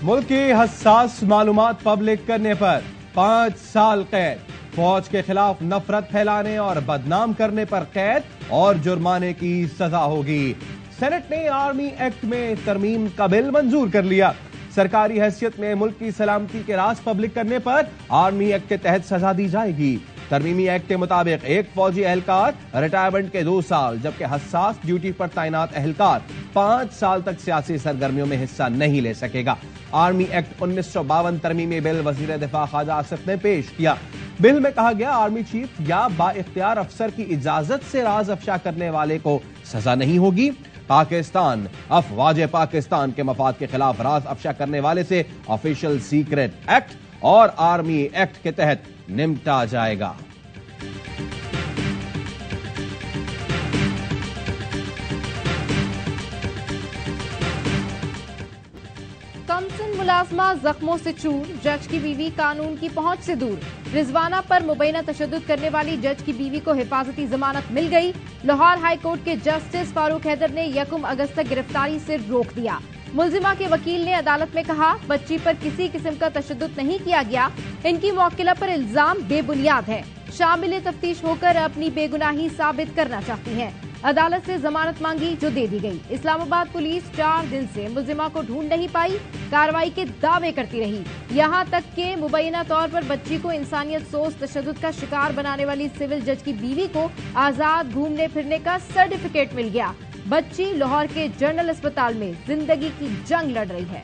ملک کی حساس معلومات پبلک کرنے پر 5 سال قید، فوج کے خلاف نفرت پھیلانے اور بدنام کرنے پر قید اور جرمانے کی سزا ہوگی۔ سینٹ نے آرمی ایکٹ میں ترمیم کا بل منظور کر لیا۔ سرکاری حیثیت میں ملک کی سلامتی کے راز پبلک کرنے پر آرمی ایکٹ کے تحت سزا دی جائے گی۔ ترمیمی ایکٹ کے مطابق ایک فوجی اہلکار ریٹائرمنٹ کے 2 سال جبکہ حساس ڈیوٹی پر تعینات اہلکار 5 سال تک سیاسی سرگرمیوں میں حصہ نہیں لے سکے گا۔ آرمی ایکٹ 1952 ترمیمی بل وزیر دفاع خواجہ آصف نے پیش کیا۔ بل میں کہا گیا آرمی چیف یا با اختیار افسر کی اجازت سے راز افشا کرنے والے کو سزا نہیں ہوگی۔ پاکستان افواج پاکستان کے مفاد کے خلاف راز افشا کرنے والے سے آفیشل سیکرٹ ایکٹ اور آرمی ایکٹ کے تحت نمٹا جائے گا۔ کمسن ملازمہ زخموں سے چور، جج کی بیوی قانون کی پہنچ سے دور۔ رضوانہ پر مبینہ تشدد کرنے والی جج کی بیوی کو حفاظتی ضمانت مل گئی۔ لاہور ہائی کورٹ کے جسٹس فاروق حیدر نے 1 اگست تک گرفتاری سے روک دیا۔ ملزمہ کے وکیل نے عدالت میں کہا بچی پر کسی قسم کا تشدد نہیں کیا گیا، ان کی موکلہ پر الزام بے بنیاد ہے، شامل تفتیش ہو کر اپنی بے گناہی ثابت کرنا چاہتی ہیں۔ عدالت سے ضمانت مانگی جو دے دی گئی۔ اسلام آباد پولیس 4 دن سے ملزمہ کو ڈھونڈ نہیں پائی، کارروائی کے دعوے کرتی رہی، یہاں تک کہ مبینہ طور پر بچی کو انسانیت سوز تشدد کا شکار بنانے والی سول جج کی بیوی کو آزاد گھومنے پھرنے کا سرٹیفکیٹ مل گیا۔ بچی لاہور کے جنرل اسپتال میں زندگی کی جنگ لڑ رہی ہے۔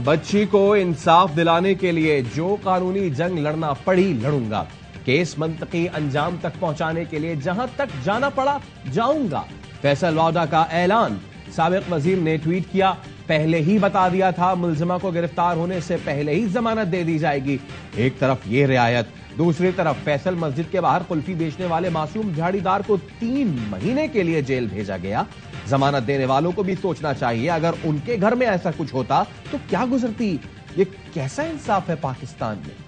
بچی کو انصاف دلانے کے لیے جو قانونی جنگ لڑنا پڑی لڑوں گا، کیس منطقی انجام تک پہنچانے کے لیے جہاں تک جانا پڑا جاؤں گا، فیصل واوڈا کا اعلان۔ سابق وزیر نے ٹویٹ کیا، پہلے ہی بتا دیا تھا ملزمہ کو گرفتار ہونے سے پہلے ہی ضمانت دے دی جائے گی۔ ایک طرف یہ رعایت، دوسری طرف فیصل مسجد کے باہر قلفی بیچنے والے معصوم جھاڑی دار کو 3 مہینے کے لیے جیل بھیجا گیا۔ ضمانت دینے والوں کو بھی سوچنا چاہیے اگر ان کے گھر میں ایسا کچھ ہوتا تو کیا گزرتی۔ یہ کیسا انصاف ہے پاکستان میں؟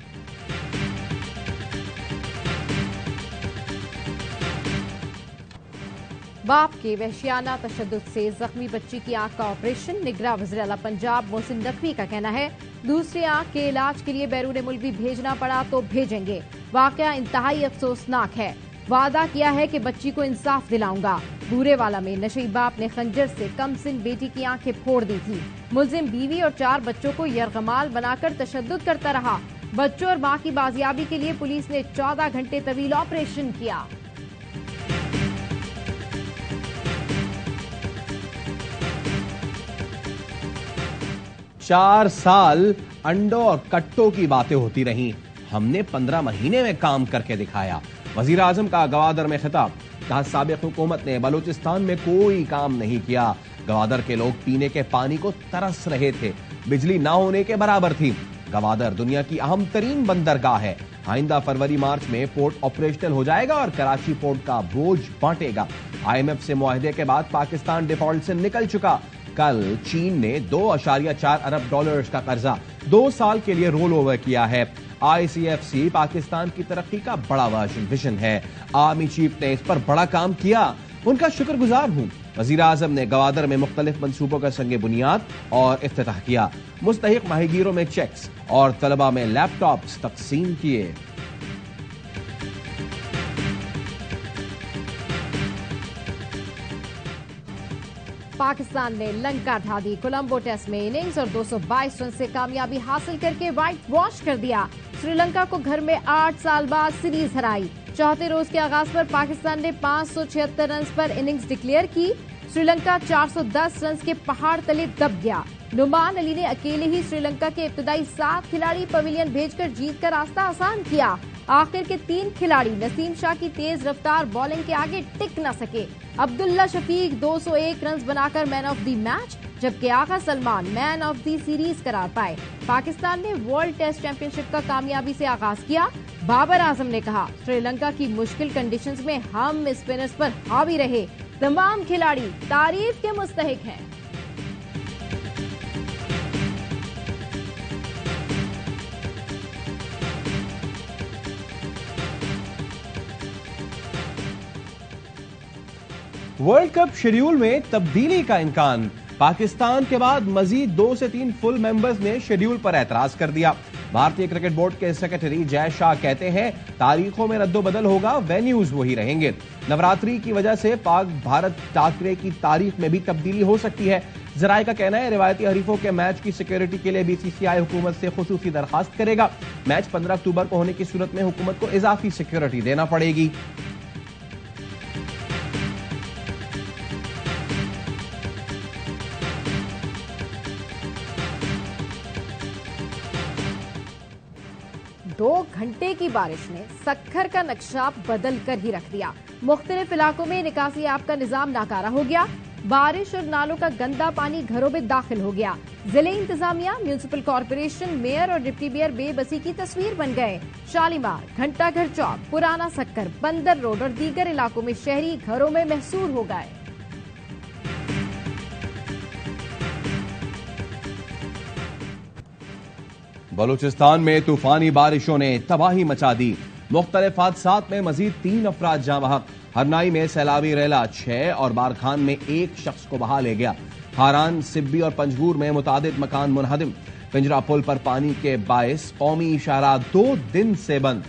باپ کے وحشیانہ تشدد سے زخمی بچی کی آنکھ کا آپریشن، نگراں وزیر اعلیٰ پنجاب محسن نقوی کا کہنا ہے دوسری آنکھ کے علاج کے لیے بیرون ملک بھی بھیجنا پڑا تو بھیجیں گے۔ واقعہ انتہائی افسوسناک ہے، وعدہ کیا ہے کہ بچی کو انصاف دلاؤں گا۔ بورے والا میں نشئی باپ نے خنجر سے کمسن بیٹی کی آنکھیں پھوڑ دی تھی۔ ملزم بیوی اور 4 بچوں کو یرغمال بنا کر تشدد کرتا رہا۔ بچوں اور ماں کی بازیابی کے لیے پولیس نے 14 گھنٹے طویل آپریشن کیا۔ 4 سال انڈوں اور کٹوں کی باتیں ہوتی رہیں، ہم نے 15 مہینے میں کام کر کے دکھایا۔ وزیر اعظم کا گوادر میں خطاب، کہا سابق حکومت نے بلوچستان میں کوئی کام نہیں کیا، گوادر کے لوگ پینے کے پانی کو ترس رہے تھے، بجلی نہ ہونے کے برابر تھی۔ گوادر دنیا کی اہم ترین بندرگاہ ہے، آئندہ فروری مارچ میں پورٹ آپریشنل ہو جائے گا اور کراچی پورٹ کا بوجھ بانٹے گا۔ IMF سے معاہدے کے بعد پاکستان ڈیفالٹ سے نکل چکا۔ کل چین نے $2.4 ارب کا قرضہ 2 سال کے لیے رول اوور کیا ہے۔ ICFC پاکستان کی ترقی کا بڑا ویژن ہے، آرمی چیف نے اس پر بڑا کام کیا، ان کا شکر گزار ہوں۔ وزیر اعظم نے گوادر میں مختلف منصوبوں کا سنگ بنیاد اور افتتاح کیا، مستحق ماہی گیروں میں چیکس اور طلبہ میں لیپ ٹاپس تقسیم کیے۔ پاکستان نے لنکا ڈھا دی، کولمبو ٹیسٹ میں اننگز اور 222 رن سے کامیابی حاصل کر کے وائٹ واش کر دیا۔ سری لنکا کو گھر میں 8 سال بعد سیریز ہرائی۔ چوتھے روز کے آغاز پر پاکستان نے 576 رنز پر اننگز ڈکلیئر کی۔ سری لنکا 410 رنز کے پہاڑ تلے دب گیا۔ نعمان علی نے اکیلے ہی سری لنکا کے ابتدائی 7 کھلاڑی پویلین بھیج کر جیت کا راستہ آسان کیا۔ آخر کے 3 کھلاڑی نسیم شاہ کی تیز رفتار بالنگ کے آگے ٹک نہ سکے۔ عبداللہ شفیق 201 رنز بنا کر مین آف دی میچ، جبکہ آغا سلمان مین آف دی سیریز قرار پائے۔ پاکستان نے ورلڈ ٹیسٹ چیمپئن شپ کا کامیابی سے آغاز کیا۔ بابر اعظم نے کہا سری لنکا کی مشکل کنڈیشنز میں ہم اسپنرز پر حاوی رہے، تمام کھلاڑی تعریف کے مستحق ہیں۔ ورلڈ کپ شیڈیول میں تبدیلی کا امکان، پاکستان کے بعد مزید 2 سے 3 فل ممبرز نے شیڈیول پر اعتراض کر دیا۔ بھارتی کرکٹ بورڈ کے سیکرٹری جے شاہ کہتے ہیں تاریخوں میں رد و بدل ہوگا، وینیوز وہی رہیں گے۔ نوراتری کی وجہ سے پاک بھارت ٹاکرے کی تاریخ میں بھی تبدیلی ہو سکتی ہے۔ ذرائع کا کہنا ہے روایتی حریفوں کے میچ کی سیکیورٹی کے لیے BCCI حکومت سے خصوصی درخواست کرے گا۔ میچ 15 اکتوبر کو ہونے کی صورت میں حکومت کو اضافی سیکیورٹی دینا پڑے گی۔ دو گھنٹے کی بارش نے سکھر کا نقشہ بدل کر ہی رکھ دیا۔ مختلف علاقوں میں نکاسی آب کا نظام ناکارہ ہو گیا۔ بارش اور نالوں کا گندا پانی گھروں میں داخل ہو گیا۔ ضلع انتظامیہ، میونسپل کارپوریشن، میئر اور ڈپٹی میئر بے بسی کی تصویر بن گئے۔ شالیمار، گھنٹہ گھر چوک، پرانا سکھر، بندر روڈ اور دیگر علاقوں میں شہری گھروں میں محصور ہو گئے۔ بلوچستان میں طوفانی بارشوں نے تباہی مچا دی۔ مختلف حادثات میں مزید 3 افراد جاں بحق۔ ہرنائی میں سیلابی ریلا 6 اور بارکھان میں 1 شخص کو بہا لے گیا۔ ہاران، سبی اور پنجگور میں متعدد مکان منہدم۔ پنجرا پل پر پانی کے باعث قومی شاہراہ 2 دن سے بند،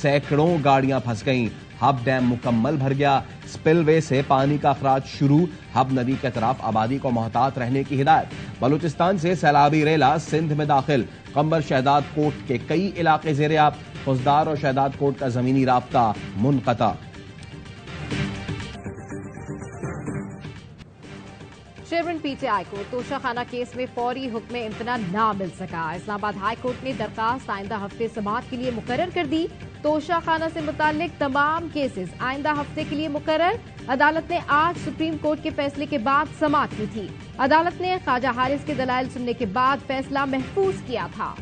سینکڑوں گاڑیاں پھنس گئیں۔ ہب ڈیم مکمل بھر گیا۔ سپل وے سے پانی کا اخراج شروع، ہب ندی کے طرف آبادی کو محتاط رہنے کی ہدایت۔ بلوچستان سے سیلابی ریلا سندھ میں داخل، قمبر شہداد کوٹ کے کئی علاقے زیر آب، خزدار اور شہداد کوٹ کا زمینی رابطہ منقطع۔ شیورن PTI کو توشہ خانہ کیس میں فوری حکم امتناع نہ مل سکا۔ اسلام آباد ہائی کورٹ نے درخواست آئندہ ہفتے سماعت کے لیے مقرر کر دی۔ توشہ خانہ سے متعلق تمام کیسز آئندہ ہفتے کے لیے مقرر۔ عدالت نے آج سپریم کورٹ کے فیصلے کے بعد سماعت کی تھی۔ عدالت نے خواجہ حارث کے دلائل سننے کے بعد فیصلہ محفوظ کیا تھا۔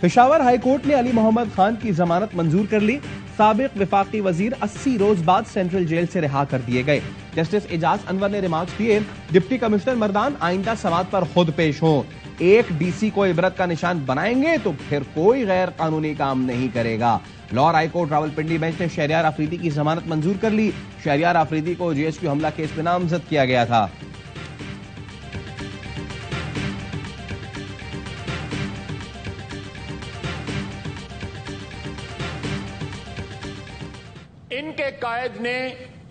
پشاور ہائی کورٹ نے علی محمد خان کی ضمانت منظور کر لی۔ سابق وفاقی وزیر 80 روز بعد سینٹرل جیل سے رہا کر دیے گئے۔ جسٹس اعجاز انور نے ریمارکس دیے، ڈپٹی کمشنر مردان آئندہ سماعت پر خود پیش ہوں۔ ایک DC کو عبرت کا نشان بنائیں گے تو پھر کوئی غیر قانونی کام نہیں کرے گا۔ Lahore high court Rawalpindi bench نے شہریار آفریدی کی ضمانت منظور کر لی۔ شہریار آفریدی کو GSQ حملہ کیس میں نامزد کیا گیا تھا۔ ان کے قائد نے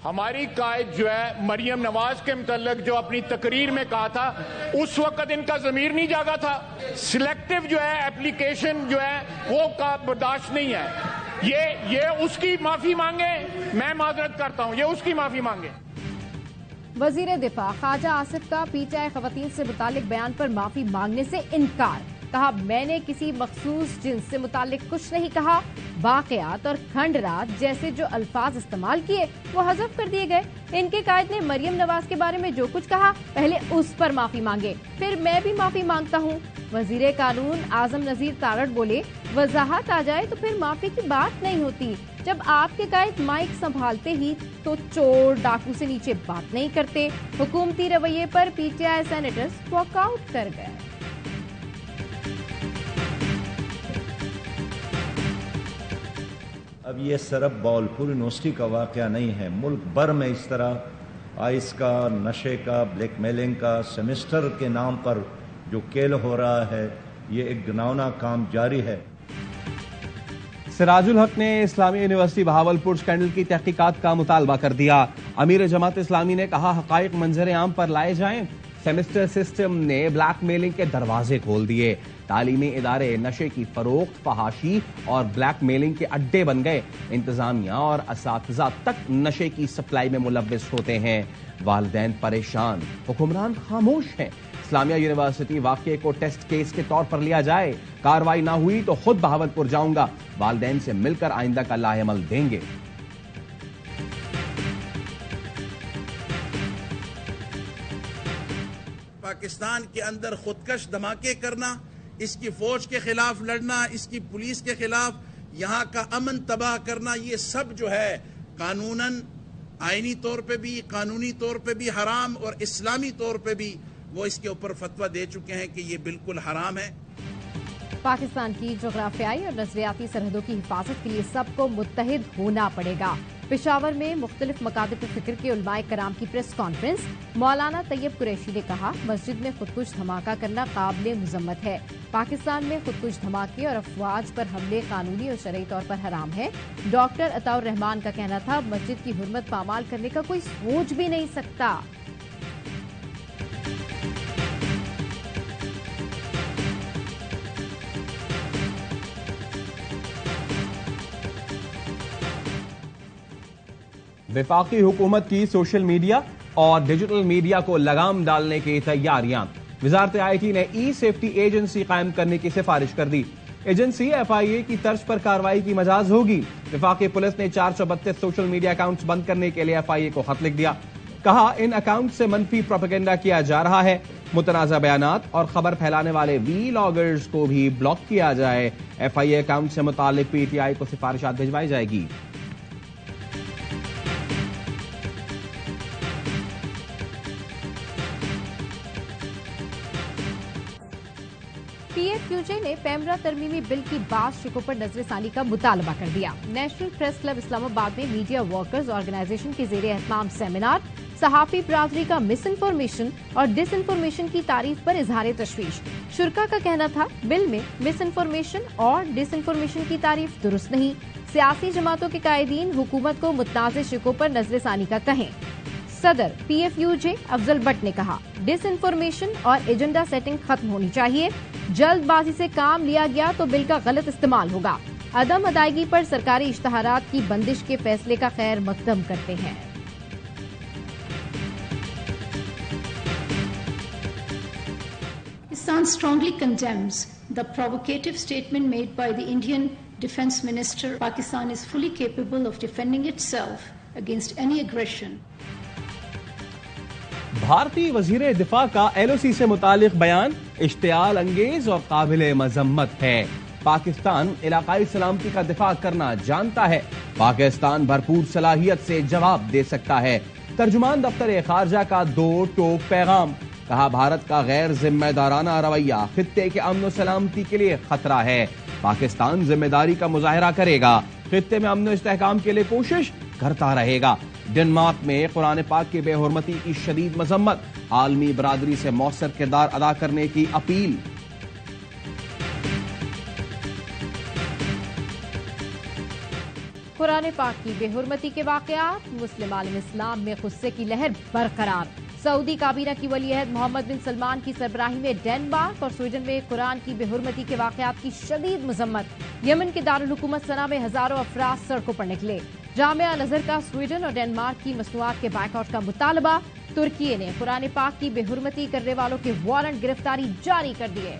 ہماری قائد جو ہے مریم نواز کے متعلق جو اپنی تقریر میں کہا تھا، اس وقت ان کا ضمیر نہیں جاگا تھا۔ سلیکٹو جو ہے اپلیکیشن جو ہے وہ برداشت نہیں ہے۔ یہ اس کی معافی مانگے، میں معذرت کرتا ہوں، یہ اس کی معافی مانگے۔ وزیر دفاع خواجہ آصف کا PTI خواتین سے متعلق بیان پر معافی مانگنے سے انکار۔ کہا میں نے کسی مخصوص جنس سے متعلق کچھ نہیں کہا۔ واقعات اور کھنڈرات جیسے جو الفاظ استعمال کیے وہ حذف کر دیے گئے۔ ان کے قائد نے مریم نواز کے بارے میں جو کچھ کہا پہلے اس پر معافی مانگے، پھر میں بھی معافی مانگتا ہوں۔ وزیر قانون اعظم نذیر تارڑ بولے وضاحت آ جائے تو پھر معافی کی بات نہیں ہوتی۔ جب آپ کے قائد مائک سنبھالتے ہی تو چور ڈاکو سے نیچے بات نہیں کرتے۔ حکومتی رویے پر PTI سینیٹرز واک آؤٹ کر گئے۔ اب یہ صرف باولپور یونیورسٹی کا واقعہ نہیں ہے، ملک بھر میں اس طرح آئس کا، نشے کا، بلیک میلنگ کا، سیمسٹر کے نام پر جو کھیل ہو رہا ہے، یہ ایک گھناؤنا کام جاری ہے۔ سراج الحق نے اسلامی یونیورسٹی بہاولپور اسکینڈل کی تحقیقات کا مطالبہ کر دیا۔ امیر جماعت اسلامی نے کہا حقائق منظر عام پر لائے جائیں۔ سیمسٹر سسٹم نے بلیک میلنگ کے دروازے کھول دیے۔ تعلیمی ادارے نشے کی فروخت، فحاشی اور بلیک میلنگ کے اڈے بن گئے۔ انتظامیہ اور اساتذہ تک نشے کی سپلائی میں ملوث ہوتے ہیں۔ والدین پریشان، حکمران خاموش ہیں۔ اسلامیہ یونیورسٹی واقعے کو ٹیسٹ کیس کے طور پر لیا جائے، کارروائی نہ ہوئی تو خود بہاولپور جاؤں گا، والدین سے مل کر آئندہ کا لائحہ عمل دیں گے۔ پاکستان کے اندر خودکش دھماکے کرنا، اس کی فوج کے خلاف لڑنا، اس کی پولیس کے خلاف یہاں کا امن تباہ کرنا، یہ سب جو ہے قانوناً، آئینی طور پہ بھی، قانونی طور پہ بھی حرام، اور اسلامی طور پہ بھی وہ اس کے اوپر فتویٰ دے چکے ہیں کہ یہ بالکل حرام ہے۔ پاکستان کی جغرافیائی اور نظریاتی سرحدوں کی حفاظت کے لیے سب کو متحد ہونا پڑے گا۔ پشاور میں مختلف مکاتب فکر کے علماء کرام کی پریس کانفرنس، مولانا طیب قریشی نے کہا مسجد میں خودکش دھماکہ کرنا قابل مذمت ہے۔ پاکستان میں خودکش دھماکے اور افواج پر حملے قانونی اور شرعی طور پر حرام ہے۔ ڈاکٹر عطاء الرحمان کا کہنا تھا مسجد کی حرمت پامال کرنے کا کوئی سوچ بھی نہیں سکتا۔ وفاقی حکومت کی سوشل میڈیا اور ڈیجیٹل میڈیا کو لگام ڈالنے کی تیاریاں، وزارت آئی ٹی نے ای سیفٹی ایجنسی قائم کرنے کی سفارش کر دی۔ ایجنسی ایف آئی اے کی طرز پر کارروائی کی مجاز ہوگی۔ وفاقی پولیس نے 432 سوشل میڈیا اکاؤنٹس بند کرنے کے لیے ایف آئی اے کو خط لکھ دیا، کہا ان اکاؤنٹ سے منفی پروپیگنڈا کیا جا رہا ہے، متنازع بیانات اور خبر پھیلانے والے وی لاگرز کو بھی بلاک کیا جائے۔ ایف آئی اے اکاؤنٹ سے متعلق پی ٹی آئی کو سفارشات بھجوائی جائے گی۔ پی ایف یو جے نے پیمرا ترمیمی بل کی بعض شقوں پر نظر ثانی کا مطالبہ کر دیا۔ نیشنل پریس کلب اسلام آباد میں میڈیا ورکرز آرگنائزیشن کے زیر اہتمام سیمینار، صحافی برادری کا مس انفارمیشن اور ڈس انفارمیشن کی تعریف پر اظہار تشویش۔ شرکا کا کہنا تھا بل میں مس انفارمیشن اور ڈس انفارمیشن کی تعریف درست نہیں۔ سیاسی جماعتوں کے قائدین حکومت کو متنازع شقوں پر نظر ثانی کا کہیں۔ صدر P if you J Afzal but نے کہا ڈس انفارمیشن اور ایجنڈا سیٹنگ ختم ہونی چاہیے، جلد بازی سے کام لیا گیا تو بل کا غلط استعمال ہوگا۔ عدم ادائیگی پر سرکاری اشتہارات کی بندش کے فیصلے کا خیر مقدم کرتے ہیں۔ Pakistan strongly condemns the provocative statement made by the Indian Defence Minister. Pakistan is fully capable of defending itself against any aggression. بھارتی وزیر دفاع کا ایل او سی سے متعلق بیان اشتعال انگیز اور قابل مذمت ہے۔ پاکستان علاقائی سلامتی کا دفاع کرنا جانتا ہے، پاکستان بھرپور صلاحیت سے جواب دے سکتا ہے۔ ترجمان دفتر خارجہ کا دو ٹوک پیغام، کہا بھارت کا غیر ذمہ دارانہ رویہ خطے کے امن و سلامتی کے لیے خطرہ ہے، پاکستان ذمہ داری کا مظاہرہ کرے گا، خطے میں امن و استحکام کے لیے کوشش کرتا رہے گا۔ ڈنمارک میں قرآن پاک کی بے حرمتی کی شدید مذمت، عالمی برادری سے مؤثر کردار ادا کرنے کی اپیل۔ قرآن پاک کی بے حرمتی کے واقعات، مسلم عالم اسلام میں غصے کی لہر برقرار۔ سعودی کابینہ کی ولی عہد محمد بن سلمان کی سربراہی میں ڈنمارک اور سویڈن میں قرآن کی بے حرمتی کے واقعات کی شدید مذمت۔ یمن کے دارالحکومت صنعا میں ہزاروں افراد سڑکوں پر نکلے۔ جامعہ الازہر کا سویڈن اور ڈنمارک کی مصنوعات کے بائیکاٹ کا مطالبہ۔ ترکی نے قرآن پاک کی بے حرمتی کرنے والوں کے وارنٹ گرفتاری جاری کر دیے۔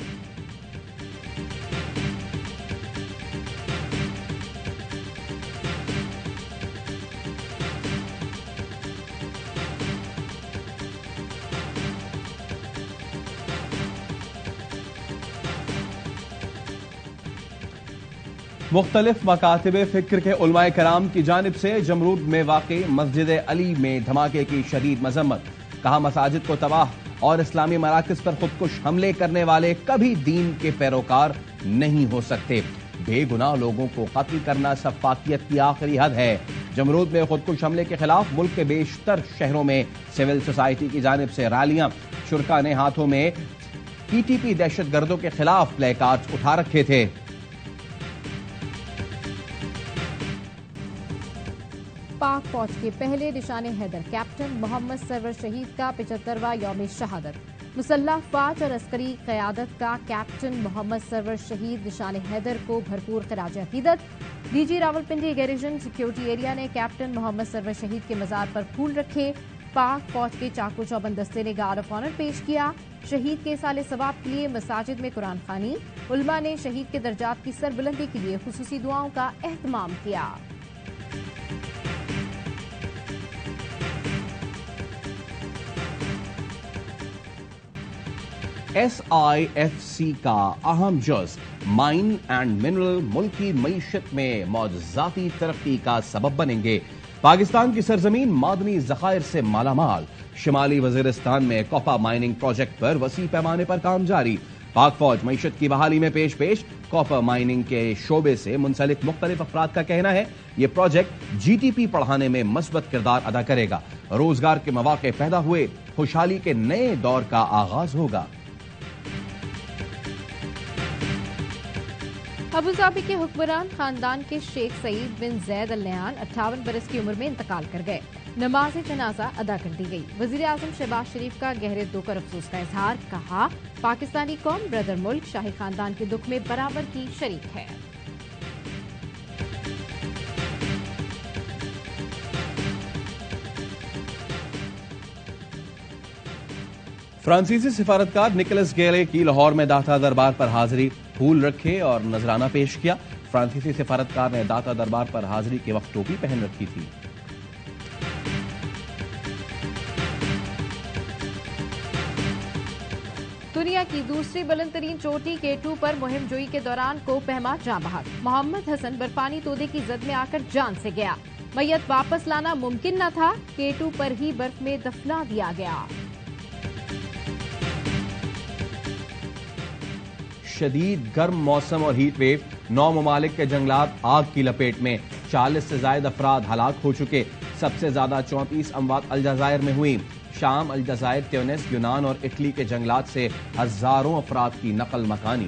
مختلف مکاتب فکر کے علماء کرام کی جانب سے جمرود میں واقع مسجد علی میں دھماکے کی شدید مذمت، کہا مساجد کو تباہ اور اسلامی مراکز پر خودکش حملے کرنے والے کبھی دین کے پیروکار نہیں ہو سکتے۔ بے گناہ لوگوں کو قتل کرنا سفاکیت کی آخری حد ہے۔ جمرود میں خودکش حملے کے خلاف ملک کے بیشتر شہروں میں سول سوسائٹی کی جانب سے ریلیاں، شرکا نے ہاتھوں میں پی ٹی پی دہشت گردوں کے خلاف پلے کارڈز اٹھا رکھے تھے۔ پاک فوج کے پہلے نشان حیدر کیپٹن محمد سرور شہید کا 75واں یوم شہادت۔ مسلح افواج اور عسکری قیادت کا کیپٹن محمد سرور شہید نشان حیدر کو بھرپور خراج عقیدت۔ D G Rawalpindi garrison security area نے کیپٹن محمد سرور شہید کے مزار پر پھول رکھے۔ پاک فوج کے چاقو چوبند دستے نے گارڈ آف آنر پیش کیا۔ شہید کے سال ثواب کے لیے مساجد میں قرآن خوانی، علماء نے شہید کے درجات کی سربلندی کے لیے خصوصی دعاؤں کا اہتمام کیا۔ ایس آئی ایف سی کا اہم جز مائن اینڈ منرل ملکی معیشت میں معجزاتی ترقی کا سبب بنیں گے۔ پاکستان کی سرزمین معدنی ذخائر سے مالا مال۔ شمالی وزیرستان میں کوپا مائننگ پروجیکٹ پر وسیع پیمانے پر کام جاری۔ پاک فوج معیشت کی بحالی میں پیش کاپر مائننگ کے شعبے سے منسلک مختلف افراد کا کہنا ہے یہ پروجیکٹ جی ٹی پی بڑھانے میں مثبت کردار ادا کرے گا، روزگار کے مواقع پیدا ہوئے، خوشحالی کے نئے دور کا آغاز ہوگا۔ ابوظہبی کے حکمران خاندان کے شیخ سعید بن زید ال نہیان 58 برس کی عمر میں انتقال کر گئے۔ نماز جنازہ ادا کر دی گئی۔ وزیر اعظم شہباز شریف کا گہرے دکھ اور افسوس کا اظہار، کہا پاکستانی قوم برادر ملک شاہی خاندان کے دکھ میں برابر کی شریک ہے۔ فرانسیسی سفارتکار نکولس گیلے کی لاہور میں داتا دربار پر حاضری، پھول رکھے اور نذرانہ پیش کیا۔ فرانسیسی سفارتکار نے داتا دربار پر حاضری کے وقت ٹوپی پہن رکھی تھی۔ دنیا کی دوسری بلند ترین چوٹی K2 پر مہم جوئی کے دوران کو پہما جاں بحق، محمد حسن برفانی تودے کی زد میں آ کر جان سے گیا۔ میت واپس لانا ممکن نہ تھا، K2 پر ہی برف میں دفنا دیا گیا۔ شدید گرم موسم اور ہیٹ ویو، 9 ممالک کے جنگلات آگ کی لپیٹ میں، 40 سے زائد افراد ہلاک ہو چکے، سب سے زیادہ 34 اموات الجزائر میں ہوئی۔ شام، الجزائر، تیونس، یونان اور اٹلی کے جنگلات سے ہزاروں افراد کی نقل مکانی۔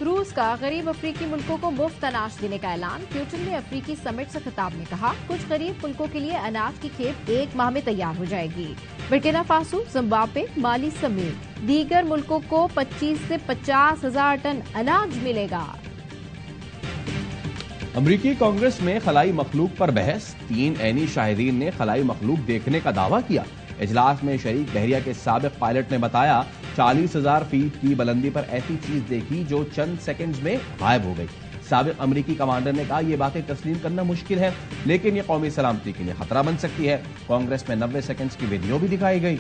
روس کا غریب افریقی ملکوں کو مفت اناج دینے کا اعلان، پیوٹن نے افریقی سمٹ سے خطاب میں کہا کچھ غریب ملکوں کے لیے اناج کی کھیپ 1 ماہ میں تیار ہو جائے گی۔ برکینا فاسو، زمبابوے، مالی سمیت دیگر ملکوں کو 25 سے 50 ہزار ٹن اناج ملے گا۔ امریکی کانگریس میں خلائی مخلوق پر بحث، 3 عینی شاہدین نے خلائی مخلوق دیکھنے کا دعویٰ کیا۔ اجلاس میں شریک بحریہ کے سابق پائلٹ نے بتایا 40,000 فیٹ کی بلندی پر ایسی چیز دیکھی جو چند سیکنڈز میں غائب ہو گئی۔ سابق امریکی کمانڈر نے کہا یہ باتیں تسلیم کرنا مشکل ہے لیکن یہ قومی سلامتی کے لیے خطرہ بن سکتی ہے۔ کانگریس میں 90 سیکنڈز کی ویڈیو بھی دکھائی گئی۔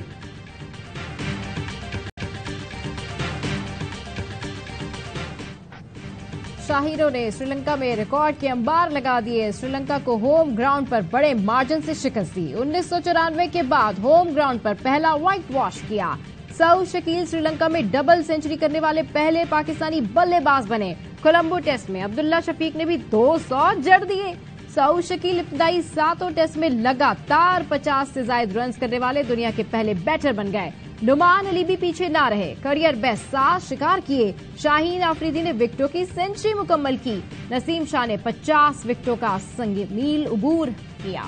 شاہینوں نے سری لنکا میں ریکارڈ کے انبار لگا دیے، سری لنکا کو ہوم گراؤنڈ پر بڑے مارجن سے شکست دی۔ 1994 کے بعد ہوم گراؤنڈ پر پہلا وائٹ واش کیا۔ سعود شکیل سری لنکا میں ڈبل سینچری کرنے والے پہلے پاکستانی بلے باز بنے۔ کولمبو ٹیسٹ میں عبداللہ شفیق نے بھی 200 جڑ دیے۔ سعود شکیل ابتدائی 7 ٹیسٹ میں لگاتار 50 سے زائد رنز کرنے والے دنیا کے پہلے بیٹر بن گئے۔ نعمان علی بھی پیچھے نہ رہے، کریئر بیسٹ 7 شکار کیے۔ شاہین آفریدی نے وکٹوں کی سینچری مکمل کی۔ نسیم شاہ نے 50 وکٹوں کا سنگ میل عبور کیا۔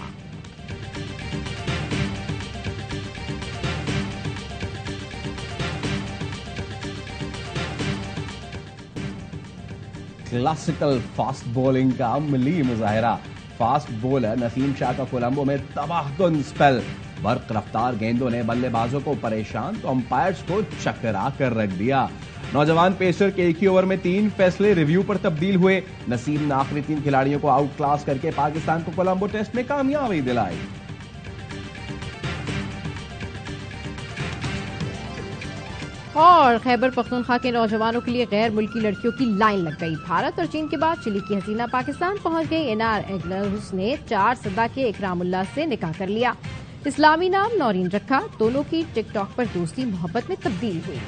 کلاسیکل فاسٹ بولنگ کا عملی مظاہرہ، فاسٹ بولر نسیم شاہ کا کولمبو میں تباہ کن سپیل، برق رفتار گیندوں نے بلے بازوں کو پریشان تو امپائرز کو چکرا کر رکھ دیا۔ نوجوان پیسر کے ایک ہی اوور میں 3 فیصلے ریویو پر تبدیل ہوئے۔ نسیم نے آخری 3 کھلاڑیوں کو آؤٹ کلاس کر کے پاکستان کو کولمبو ٹیسٹ میں کامیابی دلائی۔ اور خیبر پختونخوا کے نوجوانوں کے لیے غیر ملکی لڑکیوں کی لائن لگ گئی۔ بھارت اور چین کے بعد چلی کی حسینہ پاکستان پہنچ گئی۔ انار ایگلرس نے 4 سدہ کے اکرام اللہ سے نکاح کر لیا۔ اسلامی نام نورین رکھا، دونوں کی ٹک ٹاک پر دوستی محبت میں تبدیل ہوئی۔